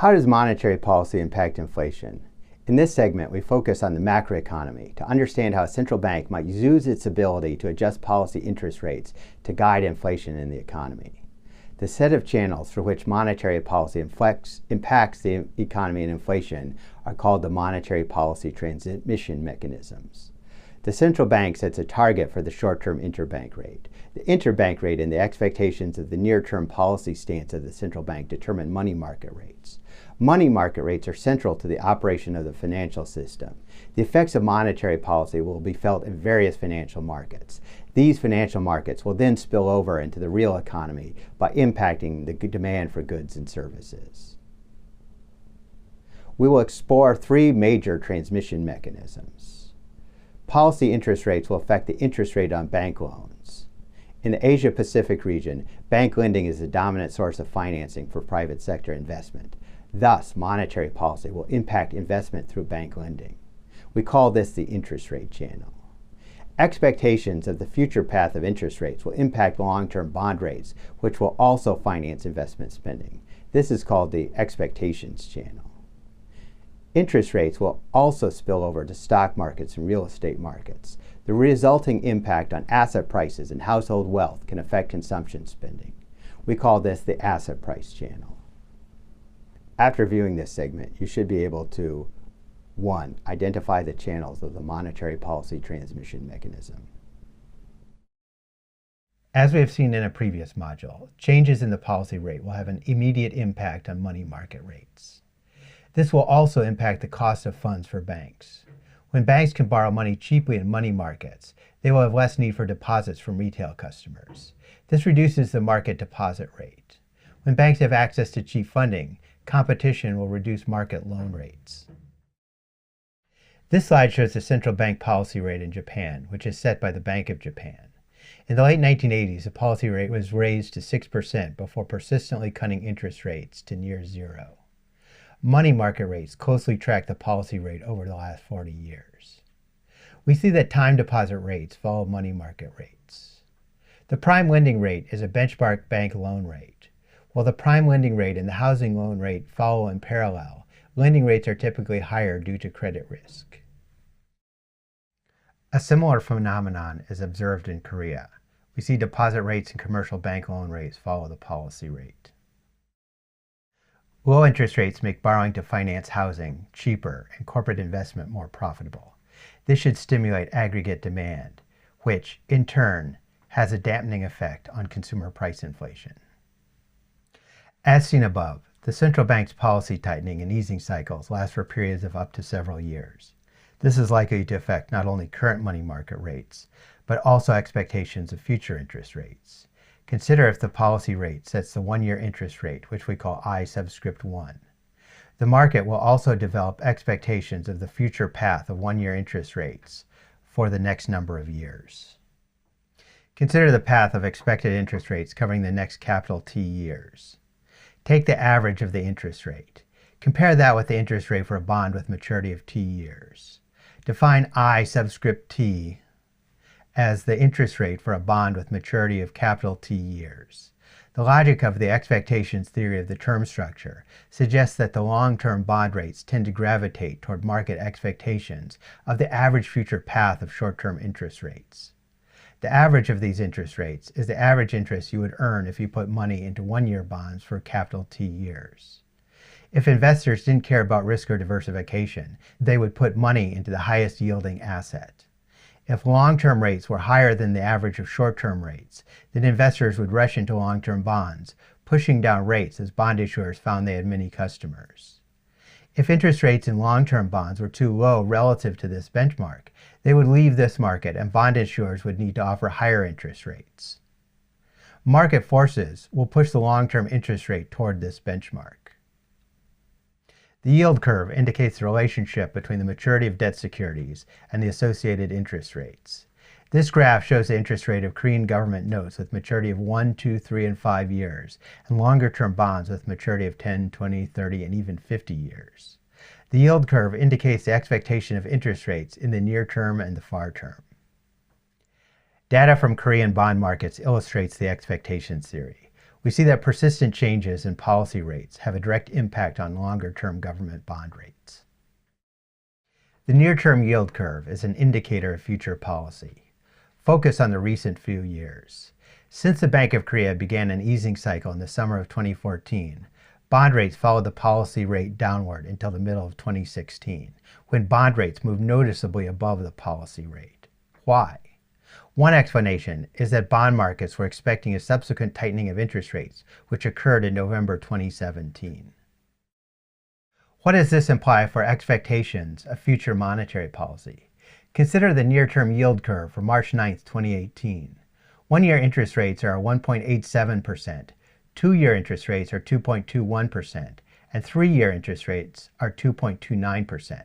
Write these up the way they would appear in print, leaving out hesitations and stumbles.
How does monetary policy impact inflation? In this segment, we focus on the macroeconomy to understand how a central bank might use its ability to adjust policy interest rates to guide inflation in the economy. The set of channels through which monetary policy impacts the economy and inflation are called the monetary policy transmission mechanisms. The central bank sets a target for the short-term interbank rate. The interbank rate and the expectations of the near-term policy stance of the central bank determine money market rates. Money market rates are central to the operation of the financial system. The effects of monetary policy will be felt in various financial markets. These financial markets will then spill over into the real economy by impacting the demand for goods and services. We will explore three major transmission mechanisms. Policy interest rates will affect the interest rate on bank loans. In the Asia-Pacific region, bank lending is the dominant source of financing for private sector investment. Thus, monetary policy will impact investment through bank lending. We call this the interest rate channel. Expectations of the future path of interest rates will impact long-term bond rates, which will also finance investment spending. This is called the expectations channel. Interest rates will also spill over to stock markets and real estate markets. The resulting impact on asset prices and household wealth can affect consumption spending. We call this the asset price channel. After viewing this segment, you should be able to 1. Identify the channels of the monetary policy transmission mechanism. As we have seen in a previous module, changes in the policy rate will have an immediate impact on money market rates. This will also impact the cost of funds for banks. When banks can borrow money cheaply in money markets, they will have less need for deposits from retail customers. This reduces the market deposit rate. When banks have access to cheap funding, competition will reduce market loan rates. This slide shows the central bank policy rate in Japan, which is set by the Bank of Japan. In the late 1980s, the policy rate was raised to 6% before persistently cutting interest rates to near zero. Money market rates closely track the policy rate over the last 40 years. We see that time deposit rates follow money market rates. The prime lending rate is a benchmark bank loan rate. While the prime lending rate and the housing loan rate follow in parallel, lending rates are typically higher due to credit risk. A similar phenomenon is observed in Korea. We see deposit rates and commercial bank loan rates follow the policy rate. Low interest rates make borrowing to finance housing cheaper and corporate investment more profitable. This should stimulate aggregate demand, which, in turn, has a dampening effect on consumer price inflation. As seen above, the central bank's policy tightening and easing cycles last for periods of up to several years. This is likely to affect not only current money market rates, but also expectations of future interest rates. Consider if the policy rate sets the one-year interest rate, which we call I subscript 1. The market will also develop expectations of the future path of one-year interest rates for the next number of years. Consider the path of expected interest rates covering the next capital T years. Take the average of the interest rate. Compare that with the interest rate for a bond with maturity of T years. Define I subscript T as the interest rate for a bond with maturity of capital T years. The logic of the expectations theory of the term structure suggests that the long-term bond rates tend to gravitate toward market expectations of the average future path of short-term interest rates. The average of these interest rates is the average interest you would earn if you put money into one-year bonds for capital T years. If investors didn't care about risk or diversification, they would put money into the highest yielding asset. If long-term rates were higher than the average of short-term rates, then investors would rush into long-term bonds, pushing down rates as bond issuers found they had many customers. If interest rates in long-term bonds were too low relative to this benchmark, they would leave this market and bond issuers would need to offer higher interest rates. Market forces will push the long-term interest rate toward this benchmark. The yield curve indicates the relationship between the maturity of debt securities and the associated interest rates. This graph shows the interest rate of Korean government notes with maturity of 1, 2, 3, and 5 years, and longer-term bonds with maturity of 10, 20, 30, and even 50 years. The yield curve indicates the expectation of interest rates in the near term and the far term. Data from Korean bond markets illustrates the expectations theory. we see that persistent changes in policy rates have a direct impact on longer-term government bond rates. The near-term yield curve is an indicator of future policy. Focus on the recent few years. Since the Bank of Korea began an easing cycle in the summer of 2014, bond rates followed the policy rate downward until the middle of 2016, when bond rates moved noticeably above the policy rate. Why? One explanation is that bond markets were expecting a subsequent tightening of interest rates, which occurred in November 2017. What does this imply for expectations of future monetary policy? Consider the near-term yield curve for March 9, 2018. One-year interest rates are 1.87%, two-year interest rates are 2.21%, and three-year interest rates are 2.29%.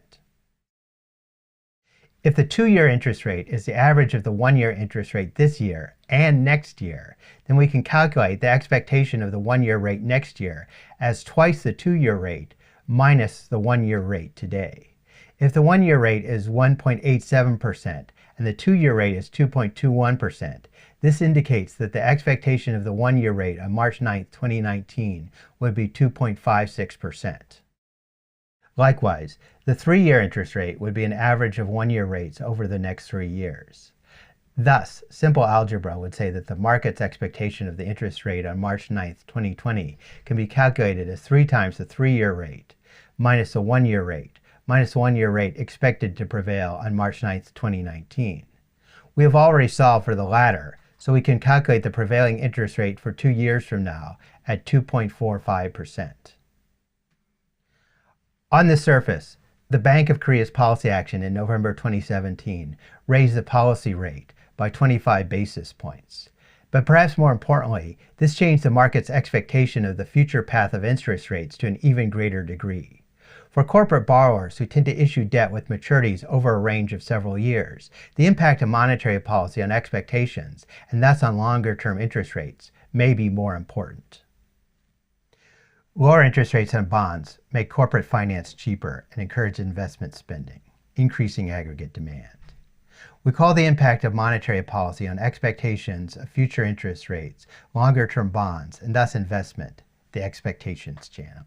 If the two-year interest rate is the average of the one-year interest rate this year and next year, then we can calculate the expectation of the one-year rate next year as twice the two-year rate minus the one-year rate today. If the one-year rate is 1.87% and the two-year rate is 2.21%, this indicates that the expectation of the one-year rate on March 9, 2019 would be 2.56%. Likewise, the three-year interest rate would be an average of one-year rates over the next 3 years. Thus, simple algebra would say that the market's expectation of the interest rate on March 9, 2020 can be calculated as 3 times the three-year rate minus the one-year rate minus the one-year rate expected to prevail on March 9, 2019. We have already solved for the latter, so we can calculate the prevailing interest rate for 2 years from now at 2.45%. On the surface, the Bank of Korea's policy action in November 2017 raised the policy rate by 25 basis points. But perhaps more importantly, this changed the market's expectation of the future path of interest rates to an even greater degree. For corporate borrowers who tend to issue debt with maturities over a range of several years, the impact of monetary policy on expectations, and thus on longer-term interest rates, may be more important. Lower interest rates on bonds make corporate finance cheaper and encourage investment spending, increasing aggregate demand. We call the impact of monetary policy on expectations of future interest rates, longer-term bonds, and thus investment, the expectations channel.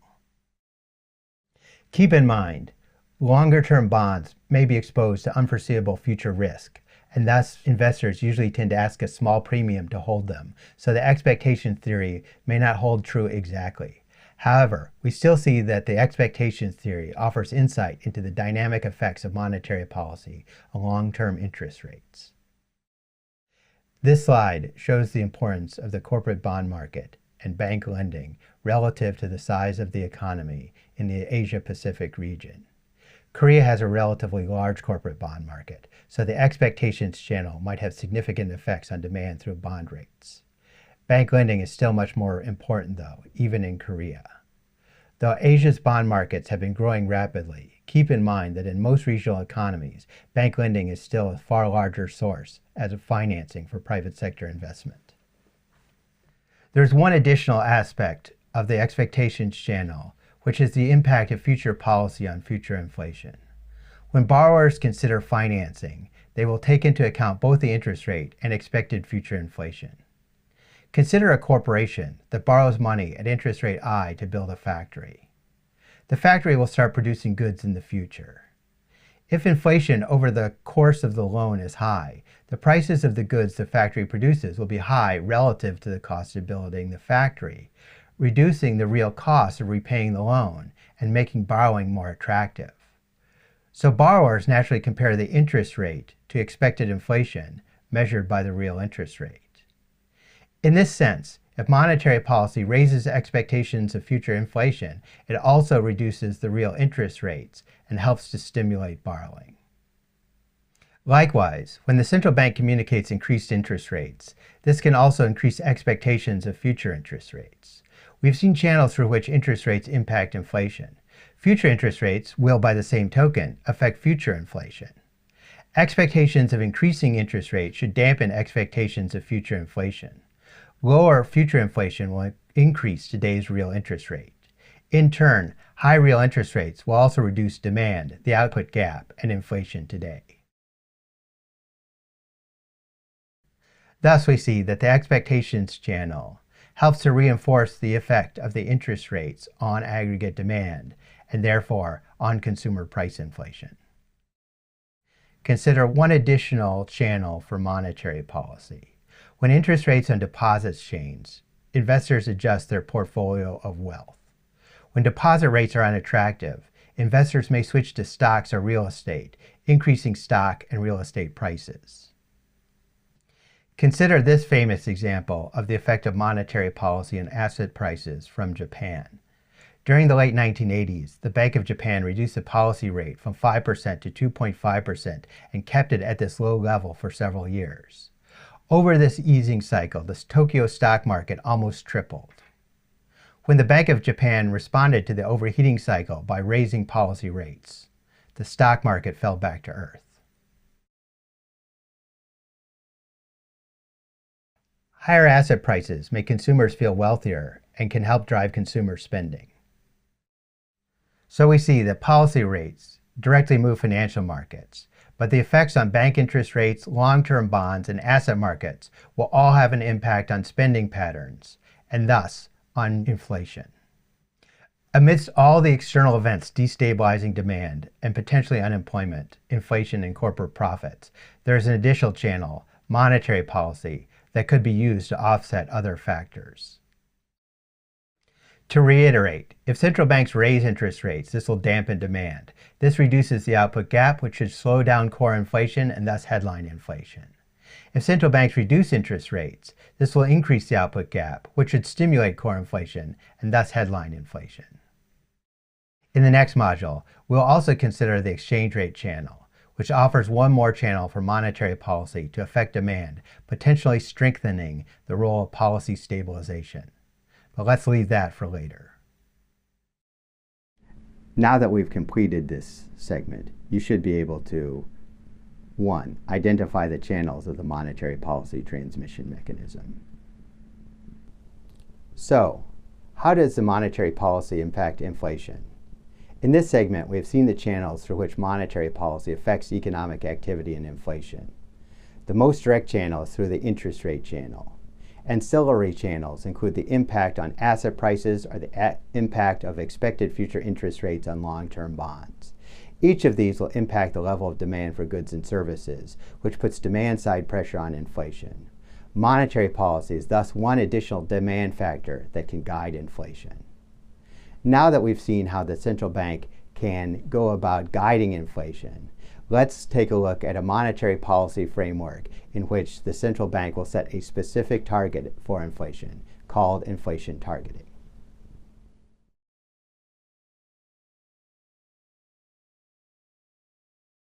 Keep in mind, longer-term bonds may be exposed to unforeseeable future risk, and thus investors usually tend to ask a small premium to hold them, so the expectation theory may not hold true exactly. However, we still see that the expectations theory offers insight into the dynamic effects of monetary policy on long-term interest rates. This slide shows the importance of the corporate bond market and bank lending relative to the size of the economy in the Asia-Pacific region. Korea has a relatively large corporate bond market, so the expectations channel might have significant effects on demand through bond rates. Bank lending is still much more important, though, even in Korea. Though Asia's bond markets have been growing rapidly, keep in mind that in most regional economies, bank lending is still a far larger source as of financing for private sector investment. There's one additional aspect of the expectations channel, which is the impact of future policy on future inflation. When borrowers consider financing, they will take into account both the interest rate and expected future inflation. Consider a corporation that borrows money at interest rate I to build a factory. The factory will start producing goods in the future. If inflation over the course of the loan is high, the prices of the goods the factory produces will be high relative to the cost of building the factory, reducing the real cost of repaying the loan and making borrowing more attractive. So borrowers naturally compare the interest rate to expected inflation measured by the real interest rate. In this sense, if monetary policy raises expectations of future inflation, it also reduces the real interest rates and helps to stimulate borrowing. Likewise, when the central bank communicates increased interest rates, this can also increase expectations of future interest rates. We've seen channels through which interest rates impact inflation. Future interest rates will, by the same token, affect future inflation. Expectations of increasing interest rates should dampen expectations of future inflation. Lower future inflation will increase today's real interest rate. In turn, high real interest rates will also reduce demand, the output gap, and inflation today. Thus, we see that the expectations channel helps to reinforce the effect of the interest rates on aggregate demand and therefore on consumer price inflation. Consider one additional channel for monetary policy. When interest rates on deposits change, investors adjust their portfolio of wealth. When deposit rates are unattractive, investors may switch to stocks or real estate, increasing stock and real estate prices. Consider this famous example of the effect of monetary policy on asset prices from Japan. During the late 1980s, the Bank of Japan reduced the policy rate from 5% to 2.5% and kept it at this low level for several years. Over this easing cycle, the Tokyo stock market almost tripled. When the Bank of Japan responded to the overheating cycle by raising policy rates, the stock market fell back to earth. Higher asset prices make consumers feel wealthier and can help drive consumer spending. So we see that policy rates directly move financial markets, but the effects on bank interest rates, long-term bonds, and asset markets will all have an impact on spending patterns, and thus on inflation. Amidst all the external events destabilizing demand and potentially unemployment, inflation, and corporate profits, there is an additional channel, monetary policy, that could be used to offset other factors. To reiterate, if central banks raise interest rates, this will dampen demand. This reduces the output gap, which should slow down core inflation and thus headline inflation. If central banks reduce interest rates, this will increase the output gap, which should stimulate core inflation and thus headline inflation. In the next module, we'll also consider the exchange rate channel, which offers one more channel for monetary policy to affect demand, potentially strengthening the role of policy stabilization. But let's leave that for later. Now that we've completed this segment, you should be able to 1. Identify the channels of the monetary policy transmission mechanism. So, how does the monetary policy impact inflation? In this segment, we have seen the channels through which monetary policy affects economic activity and inflation. The most direct channel is through the interest rate channel. Ancillary channels include the impact on asset prices or the impact of expected future interest rates on long-term bonds. Each of these will impact the level of demand for goods and services, which puts demand-side pressure on inflation. Monetary policy is thus one additional demand factor that can guide inflation. Now that we've seen how the central bank can go about guiding inflation, let's take a look at a monetary policy framework in which the central bank will set a specific target for inflation, called inflation targeting.